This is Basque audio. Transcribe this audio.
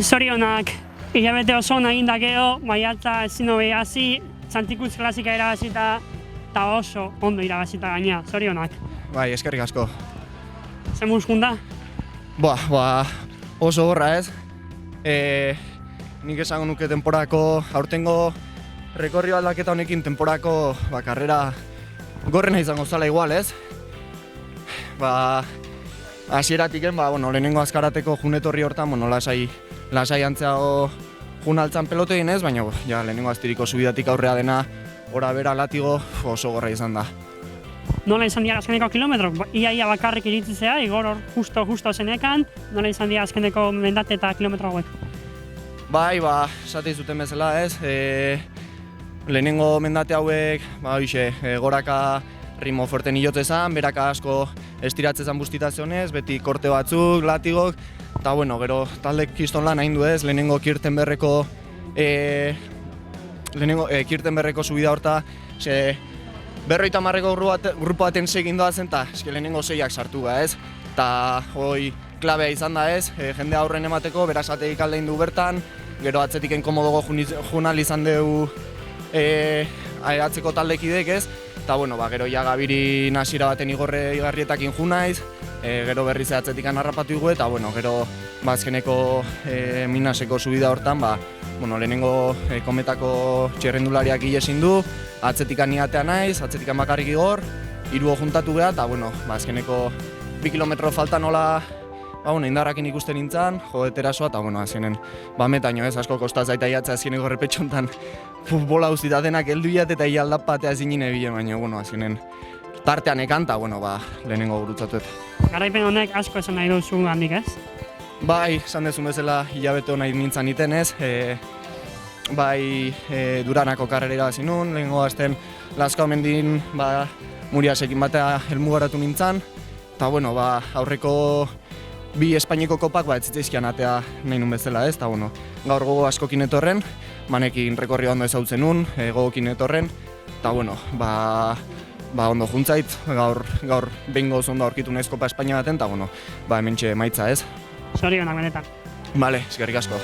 Zorionak, hilabete oso nahin da gero, maiatza ezin hobe hasi, Santikuz klasika irabazita, eta oso ondo irabazita gaina, zorionak. Bai, eskerrik asko. Zer muskunda? Oso gorra ez. Nik esango nuke temporako, aurtengo rekorrio aldaketa honekin temporako karrera gorrena izango zala igual ez. Hasieratik lehenengo azkarateko junetorri hortan, lasai antzeago jun altzan pelote egin ez, baina lehenengo aztiriko subidatik aurrea dena ora bera latigo oso gorra izan da. Nola izan dira azkeneko kilometrok? Ia bakarrik iritzizea, igor hor justo zenekan, nola izan dira azkeneko mendate eta kilometro hauek? Bai, esate izuten bezala ez, lehenengo mendate hauek, goraka ritmo fuerten hilotezan, beraka asko estiratzezan bustitazionez, beti korte batzuk, latigok, eta gero talde kiston lan hain du ez, lehenengo Kirtenberreko subida horta, 50 grupo baten segin doazen, eta lehenengo 6ak sartu ez, eta klabea izan da ez, jende aurren emateko, berasateik aldein du bertan, gero atzetik enkomodogo junal izan dugu atzeko taldekidek ez, eta gero Gabiri nasira baten igarrietakin junaiz, gero berriz atzetik harrapatu igu, eta gero azkeneko minaseko subida hortan, lehenengo kometako txerrendulariak ilesin du, atzetik niatea naiz, atzetik bakarrik igor, hiruo juntatu beha, eta azkeneko 2 kilometro falta nola indarrakin ikusten nintzen, terasoa, eta azkenen metaino ez, asko kostaz aita iatzea azkeneko repetxontan bola uzita denak heldu iat eta ialdapatea zinin ebile, baina azkenen tartean ekan, eta lehenengo gurutzatuet. Garaipen honek asko esan nahi duzu handik ez? Bai, esan dezun bezala hilabete hona nintzen iten ez, Duranako karrera zinun, lehenengo azten Lazkao mendin Muriasekin batea helmugaratu nintzen, eta aurreko 2 Espainiko kopak ez zitzaizkian atea nahi nun bezala ez, eta gaur gogo askokin etorren, manekin rekorri ondo ezautzen nun, gogokin etorren, eta ondo juntzait, gaur behingoz ondo aurkitu nahiz Kopa Espainia baten, eta hementxe maitza ez. Zorionak benetan. Bale, eskerrik asko.